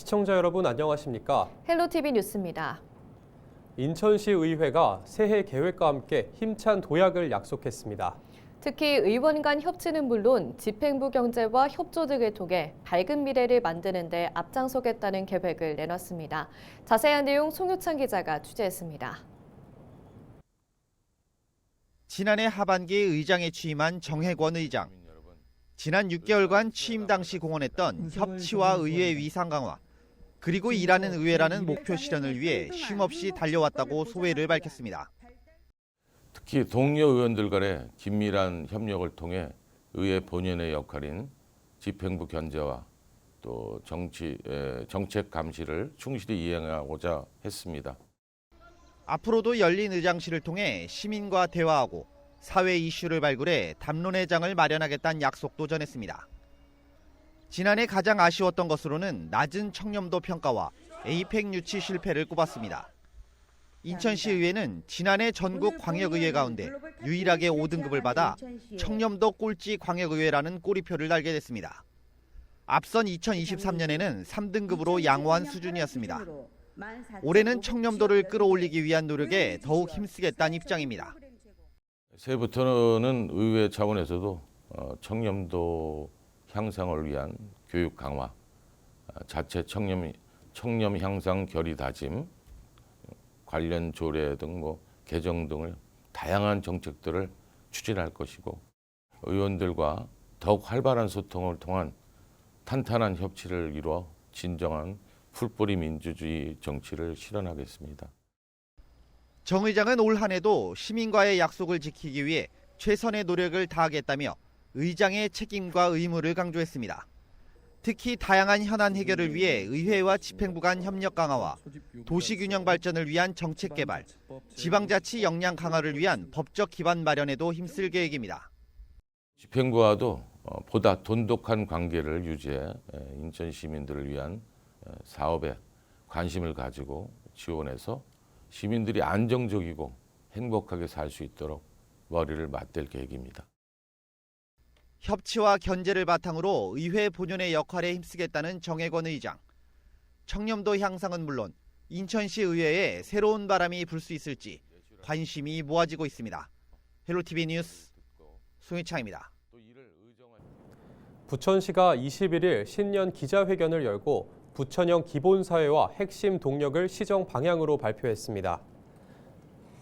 시청자 여러분 안녕하십니까? 헬로티비 뉴스입니다. 인천시 의회가 새해 계획과 함께 힘찬 도약을 약속했습니다. 특히 의원 간 협치는 물론 집행부 경제와 협조 등을 통해 밝은 미래를 만드는 데 앞장서겠다는 계획을 내놨습니다. 자세한 내용 송유찬 기자가 취재했습니다. 지난해 하반기에 의장에 취임한 정혜권 의장. 지난 6개월간 취임 당시 공언했던 협치와 의회 위상 강화, 그리고 일하는 의회라는 목표 실현을 위해 쉼없이 달려왔다고 소회를 밝혔습니다. 특히 동료 의원들 간의 긴밀한 협력을 통해 의회 본연의 역할인 집행부 견제와 또 정책 감시를 충실히 이행하고자 했습니다. 앞으로도 열린 의장실을 통해 시민과 대화하고 사회 이슈를 발굴해 담론의 장을 마련하겠다는 약속도 전했습니다. 지난해 가장 아쉬웠던 것으로는 낮은 청렴도 평가와 에이펙 유치 실패를 꼽았습니다. 인천시 의회는 지난해 전국 광역의회 가운데 유일하게 5등급을 받아 청렴도 꼴찌 광역의회라는 꼬리표를 달게 됐습니다. 앞선 2023년에는 3등급으로 양호한 수준이었습니다. 올해는 청렴도를 끌어올리기 위한 노력에 더욱 힘쓰겠다는 입장입니다. 새해부터는 의회 차원에서도 청렴도 향상을 위한 교육 강화, 자체 청렴 향상 결의 다짐, 관련 조례 등 개정 등을 다양한 정책들을 추진할 것이고, 의원들과 더욱 활발한 소통을 통한 탄탄한 협치를 이루어 진정한 풀뿌리 민주주의 정치를 실현하겠습니다. 정 의장은 올 한 해도 시민과의 약속을 지키기 위해 최선의 노력을 다하겠다며 의장의 책임과 의무를 강조했습니다. 특히 다양한 현안 해결을 위해 의회와 집행부 간 협력 강화와 도시균형 발전을 위한 정책 개발, 지방자치 역량 강화를 위한 법적 기반 마련에도 힘쓸 계획입니다. 집행부와도 보다 돈독한 관계를 유지해 인천 시민들을 위한 사업에 관심을 가지고 지원해서 시민들이 안정적이고 행복하게 살 수 있도록 머리를 맞댈 계획입니다. 협치와 견제를 바탕으로 의회 본연의 역할에 힘쓰겠다는 정혜권 의장. 청렴도 향상은 물론 인천시 의회에 새로운 바람이 불 수 있을지 관심이 모아지고 있습니다. 헬로티비 뉴스 송유창입니다. 부천시가 21일 신년 기자회견을 열고 부천형 기본사회와 핵심 동력을 시정 방향으로 발표했습니다.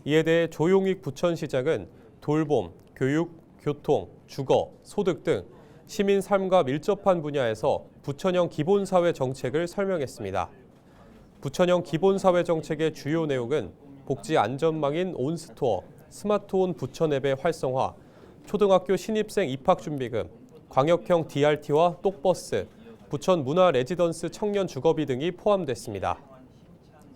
이에 대해 조용익 부천시장은 돌봄, 교육, 교통, 주거, 소득 등 시민 삶과 밀접한 분야에서 부천형 기본사회 정책을 설명했습니다. 부천형 기본사회 정책의 주요 내용은 복지 안전망인 온스토어, 스마트온 부천 앱의 활성화, 초등학교 신입생 입학준비금, 광역형 DRT와 똑버스, 부천 문화 레지던스 청년 주거비 등이 포함됐습니다.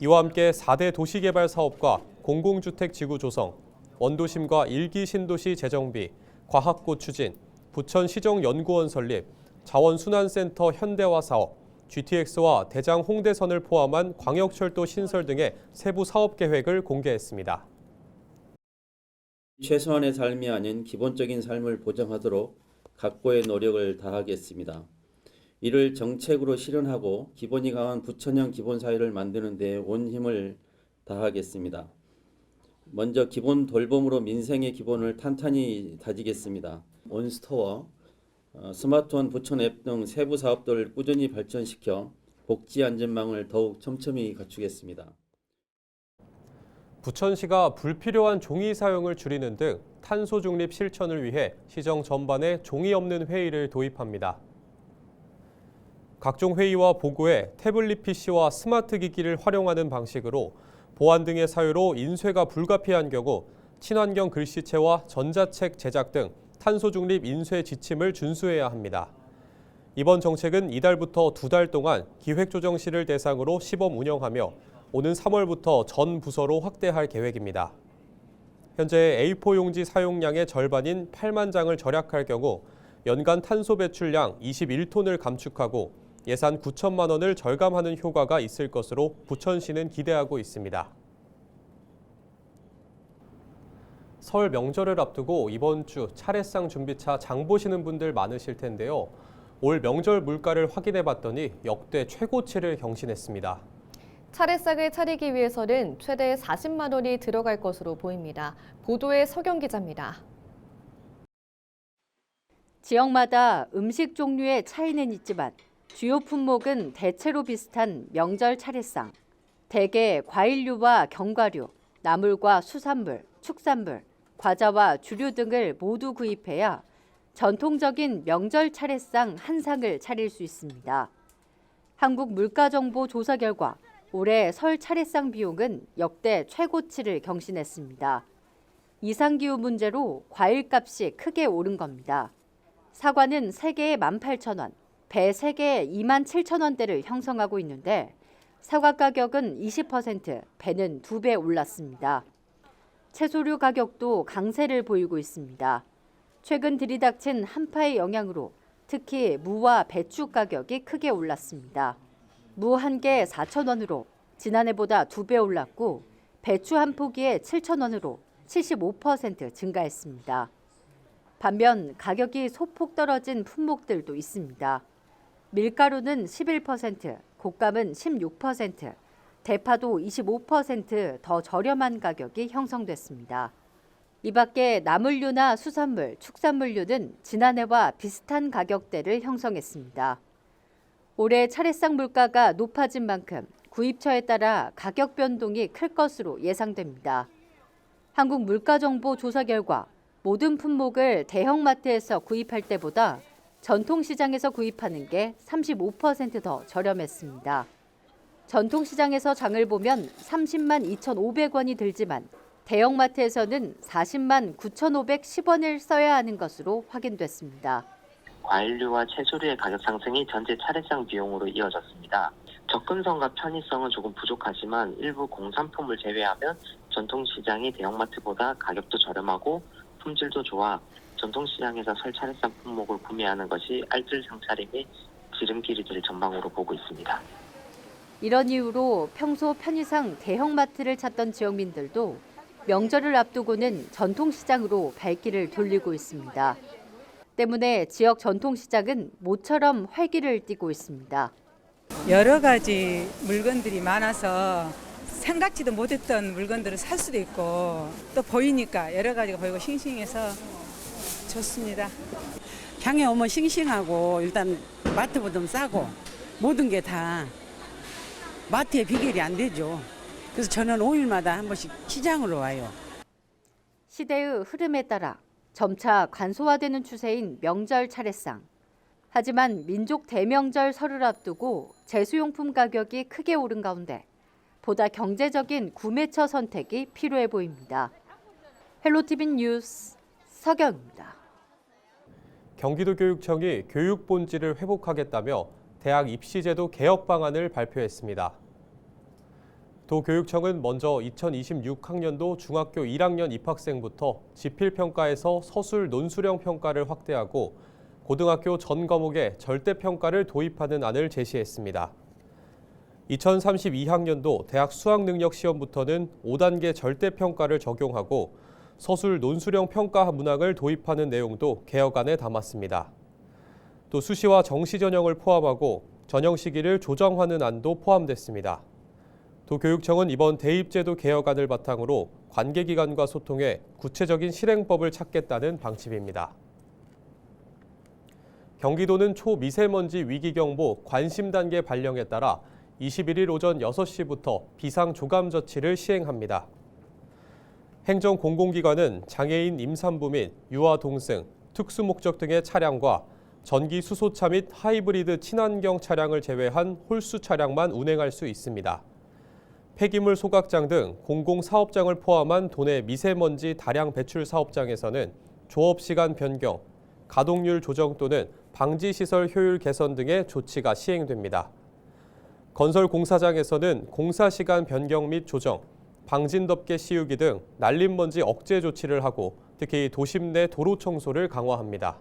이와 함께 4대 도시개발 사업과 공공주택 지구 조성, 원도심과 1기 신도시 재정비, 과학고 추진, 부천시정연구원 설립, 자원순환센터 현대화 사업, GTX와 대장 홍대선을 포함한 광역철도 신설 등의 세부 사업 계획을 공개했습니다. 최소한의 삶이 아닌 기본적인 삶을 보장하도록 각고의 노력을 다하겠습니다. 이를 정책으로 실현하고 기본이 강한 부천형 기본사회를 만드는 데 온 힘을 다하겠습니다. 먼저 기본 돌봄으로 민생의 기본을 탄탄히 다지겠습니다. 온스토어, 스마트원 부천 앱 등 세부 사업들을 꾸준히 발전시켜 복지 안전망을 더욱 촘촘히 갖추겠습니다. 부천시가 불필요한 종이 사용을 줄이는 등 탄소 중립 실천을 위해 시정 전반에 종이 없는 회의를 도입합니다. 각종 회의와 보고에 태블릿 PC와 스마트 기기를 활용하는 방식으로 보안 등의 사유로 인쇄가 불가피한 경우 친환경 글씨체와 전자책 제작 등 탄소 중립 인쇄 지침을 준수해야 합니다. 이번 정책은 이달부터 2달 동안 기획조정실을 대상으로 시범 운영하며 오는 3월부터 전 부서로 확대할 계획입니다. 현재 A4 용지 사용량의 절반인 8만 장을 절약할 경우 연간 탄소 배출량 21톤을 감축하고 예산 9천만 원을 절감하는 효과가 있을 것으로 부천시는 기대하고 있습니다. 설 명절을 앞두고 이번 주 차례상 준비차 장 보시는 분들 많으실 텐데요. 올 명절 물가를 확인해 봤더니 역대 최고치를 경신했습니다. 차례상을 차리기 위해서는 최대 40만 원이 들어갈 것으로 보입니다. 보도에 서경 기자입니다. 지역마다 음식 종류의 차이는 있지만 주요 품목은 대체로 비슷한 명절 차례상. 대개 과일류와 견과류, 나물과 수산물, 축산물, 과자와 주류 등을 모두 구입해야 전통적인 명절 차례상 한 상을 차릴 수 있습니다. 한국물가정보조사 결과 올해 설 차례상 비용은 역대 최고치를 경신했습니다. 이상기후 문제로 과일값이 크게 오른 겁니다. 사과는 3개에 18,000원, 배 3개에 27,000원대를 형성하고 있는데 사과 가격은 20%, 배는 2배 올랐습니다. 채소류 가격도 강세를 보이고 있습니다. 최근 들이닥친 한파의 영향으로 특히 무와 배추 가격이 크게 올랐습니다. 무 한 개 4,000원으로 지난해보다 2배 올랐고 배추 한 포기에 7,000원으로 75% 증가했습니다. 반면 가격이 소폭 떨어진 품목들도 있습니다. 밀가루는 11%, 곶감은 16%, 대파도 25% 더 저렴한 가격이 형성됐습니다. 이 밖에 나물류나 수산물, 축산물류는 지난해와 비슷한 가격대를 형성했습니다. 올해 차례상 물가가 높아진 만큼 구입처에 따라 가격 변동이 클 것으로 예상됩니다. 한국물가정보조사 결과 모든 품목을 대형마트에서 구입할 때보다 전통시장에서 구입하는 게 35% 더 저렴했습니다. 전통시장에서 장을 보면 30만 2,500원이 들지만 대형마트에서는 40만 9,510원을 써야 하는 것으로 확인됐습니다. 과일류와 채소류의 가격 상승이 전체 차례상 비용으로 이어졌습니다. 접근성과 편의성은 조금 부족하지만 일부 공산품을 제외하면 전통시장이 대형마트보다 가격도 저렴하고 품질도 좋아 전통시장에서 설 차례상 품목을 구매하는 것이 알뜰 상차림의 지름길이 될 전망으로 보고 있습니다. 이런 이유로 평소 편의상 대형마트를 찾던 지역민들도 명절을 앞두고는 전통시장으로 발길을 돌리고 있습니다. 때문에 지역 전통시장은 모처럼 활기를 띠고 있습니다. 여러 가지 물건들이 많아서 생각지도 못했던 물건들을 살 수도 있고 또 보이니까 여러 가지가 보이고 싱싱해서 좋습니다. 향에 오면 싱싱하고 일단 마트보다 싸고 모든 게 다 마트의 비결이 안 되죠. 그래서 저는 5일마다 한 번씩 시장으로 와요. 시대의 흐름에 따라 점차 간소화되는 추세인 명절 차례상. 하지만 민족 대명절 설을 앞두고 제수용품 가격이 크게 오른 가운데 보다 경제적인 구매처 선택이 필요해 보입니다. 헬로티비 뉴스 서경입니다. 경기도교육청이 교육 본질을 회복하겠다며 대학 입시제도 개혁 방안을 발표했습니다. 도교육청은 먼저 2026학년도 중학교 1학년 입학생부터 지필평가에서 서술 논술형 평가를 확대하고 고등학교 전 과목에 절대평가를 도입하는 안을 제시했습니다. 2032학년도 대학 수학능력시험부터는 5단계 절대평가를 적용하고 서술 논술형 평가 문항을 도입하는 내용도 개혁안에 담았습니다. 또 수시와 정시 전형을 포함하고 전형 시기를 조정하는 안도 포함됐습니다. 도교육청은 이번 대입제도 개혁안을 바탕으로 관계기관과 소통해 구체적인 실행법을 찾겠다는 방침입니다. 경기도는 초미세먼지 위기경보 관심단계 발령에 따라 21일 오전 6시부터 비상조감조치를 시행합니다. 행정공공기관은 장애인 임산부 및 유아 동승, 특수목적 등의 차량과 전기 수소차 및 하이브리드 친환경 차량을 제외한 홀수 차량만 운행할 수 있습니다. 폐기물 소각장 등 공공사업장을 포함한 도내 미세먼지 다량 배출 사업장에서는 조업시간 변경, 가동률 조정 또는 방지시설 효율 개선 등의 조치가 시행됩니다. 건설 공사장에서는 공사시간 변경 및 조정, 방진덮개 씌우기 등 날림먼지 억제 조치를 하고 특히 도심 내 도로 청소를 강화합니다.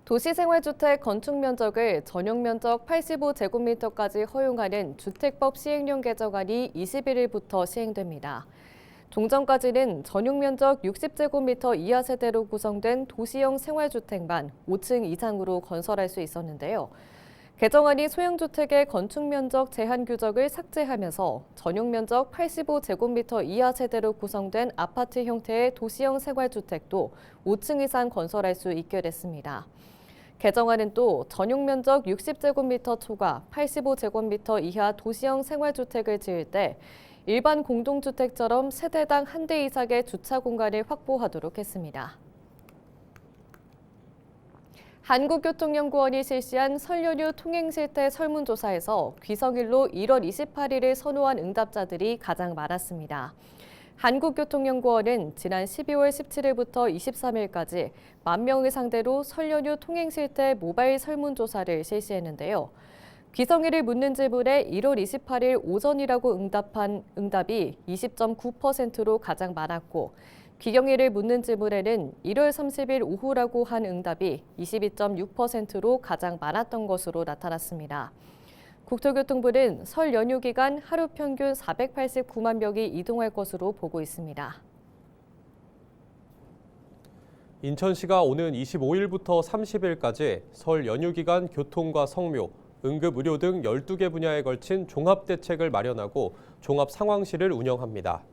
도시생활주택 건축 면적을 전용 면적 85제곱미터까지 허용하는 주택법 시행령 개정안이 21일부터 시행됩니다. 종전까지는 전용 면적 60제곱미터 이하 세대로 구성된 도시형 생활주택만 5층 이상으로 건설할 수 있었는데요. 개정안이 소형주택의 건축 면적 제한 규정을 삭제하면서 전용 면적 85제곱미터 이하 세대로 구성된 아파트 형태의 도시형 생활주택도 5층 이상 건설할 수 있게 됐습니다. 개정안은 또 전용 면적 60제곱미터 초과 85제곱미터 이하 도시형 생활주택을 지을 때 일반 공동주택처럼 세대당 한 대 이상의 주차 공간을 확보하도록 했습니다. 한국교통연구원이 실시한 설 연휴 통행실태 설문조사에서 귀성일로 1월 28일을 선호한 응답자들이 가장 많았습니다. 한국교통연구원은 지난 12월 17일부터 23일까지 10,000명을 상대로 설 연휴 통행실태 모바일 설문조사를 실시했는데요. 귀성일을 묻는 질문에 1월 28일 오전이라고 응답한 응답이 20.9%로 가장 많았고, 귀경일을 묻는 질문에는 1월 30일 오후라고 한 응답이 22.6%로 가장 많았던 것으로 나타났습니다. 국토교통부는 설 연휴 기간 하루 평균 489만 명이 이동할 것으로 보고 있습니다. 인천시가 오는 25일부터 30일까지 설 연휴 기간 교통과 성묘, 응급의료 등 12개 분야에 걸친 종합대책을 마련하고 종합상황실을 운영합니다.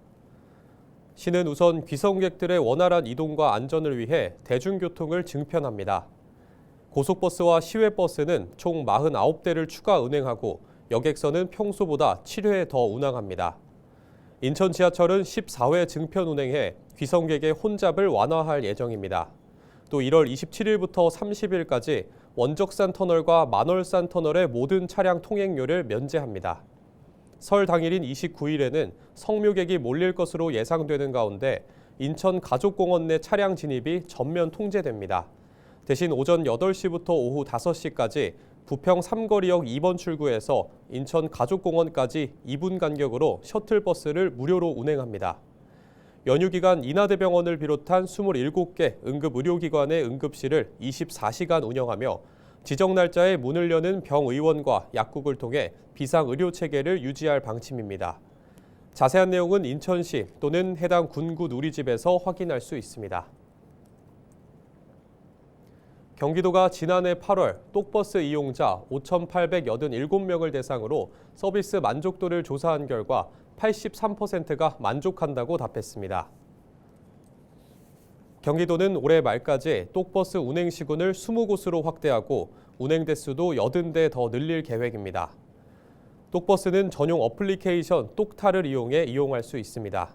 시는 우선 귀성객들의 원활한 이동과 안전을 위해 대중교통을 증편합니다. 고속버스와 시외버스는 총 49대를 추가 운행하고 여객선은 평소보다 7회 더 운항합니다. 인천 지하철은 14회 증편 운행해 귀성객의 혼잡을 완화할 예정입니다. 또 1월 27일부터 30일까지 원적산 터널과 만월산 터널의 모든 차량 통행료를 면제합니다. 설 당일인 29일에는 성묘객이 몰릴 것으로 예상되는 가운데 인천 가족공원 내 차량 진입이 전면 통제됩니다. 대신 오전 8시부터 오후 5시까지 부평 삼거리역 2번 출구에서 인천 가족공원까지 2분 간격으로 셔틀버스를 무료로 운행합니다. 연휴 기간 인하대병원을 비롯한 27개 응급의료기관의 응급실을 24시간 운영하며 지정 날짜에 문을 여는 병의원과 약국을 통해 비상의료체계를 유지할 방침입니다. 자세한 내용은 인천시 또는 해당 군구 누리집에서 확인할 수 있습니다. 경기도가 지난해 8월 똑버스 이용자 5,887명을 대상으로 서비스 만족도를 조사한 결과 83%가 만족한다고 답했습니다. 경기도는 올해 말까지 똑버스 운행 시군을 20곳으로 확대하고 운행 대수도 80대 더 늘릴 계획입니다. 똑버스는 전용 어플리케이션 똑타를 이용할 수 있습니다.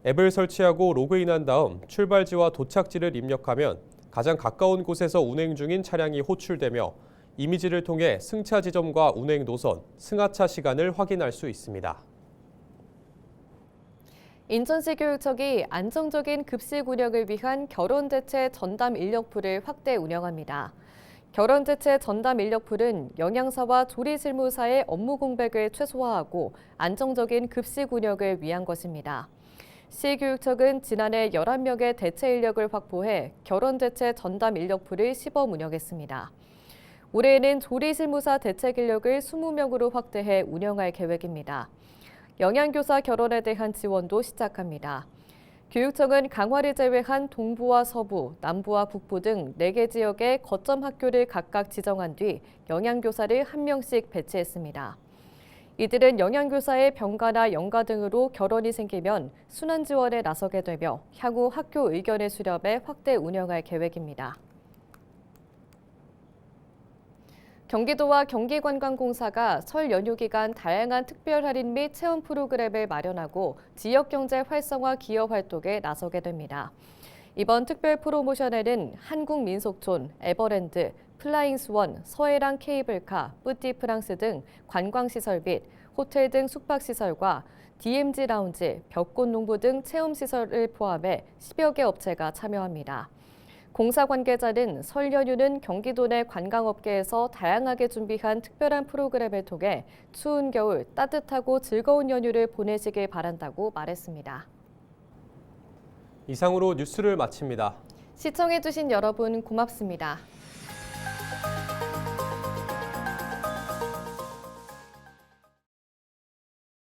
앱을 설치하고 로그인한 다음 출발지와 도착지를 입력하면 가장 가까운 곳에서 운행 중인 차량이 호출되며 이미지를 통해 승차 지점과 운행 노선, 승하차 시간을 확인할 수 있습니다. 인천시 교육청이 안정적인 급식 운영을 위한 결혼대체 전담 인력풀을 확대 운영합니다. 결혼대체 전담 인력풀은 영양사와 조리실무사의 업무 공백을 최소화하고 안정적인 급식 운영을 위한 것입니다. 시교육청은 지난해 11명의 대체 인력을 확보해 결혼대체 전담 인력풀을 시범 운영했습니다. 올해에는 조리실무사 대책 인력을 20명으로 확대해 운영할 계획입니다. 영양교사 결혼에 대한 지원도 시작합니다. 교육청은 강화를 제외한 동부와 서부, 남부와 북부 등 4개 지역에 거점 학교를 각각 지정한 뒤 영양교사를 1명씩 배치했습니다. 이들은 영양교사의 병가나 영가 등으로 결혼이 생기면 순환 지원에 나서게 되며 향후 학교 의견을 수렴해 확대 운영할 계획입니다. 경기도와 경기관광공사가 설 연휴 기간 다양한 특별 할인 및 체험 프로그램을 마련하고 지역경제 활성화 기여 활동에 나서게 됩니다. 이번 특별 프로모션에는 한국민속촌, 에버랜드, 플라잉스원, 서해랑 케이블카, 뿌띠프랑스 등 관광시설 및 호텔 등 숙박시설과 DMZ 라운지, 벽꽃농부 등 체험시설을 포함해 10여 개 업체가 참여합니다. 공사 관계자는 설 연휴는 경기도 내 관광업계에서 다양하게 준비한 특별한 프로그램을 통해 추운 겨울 따뜻하고 즐거운 연휴를 보내시길 바란다고 말했습니다. 이상으로 뉴스를 마칩니다. 시청해주신 여러분 고맙습니다.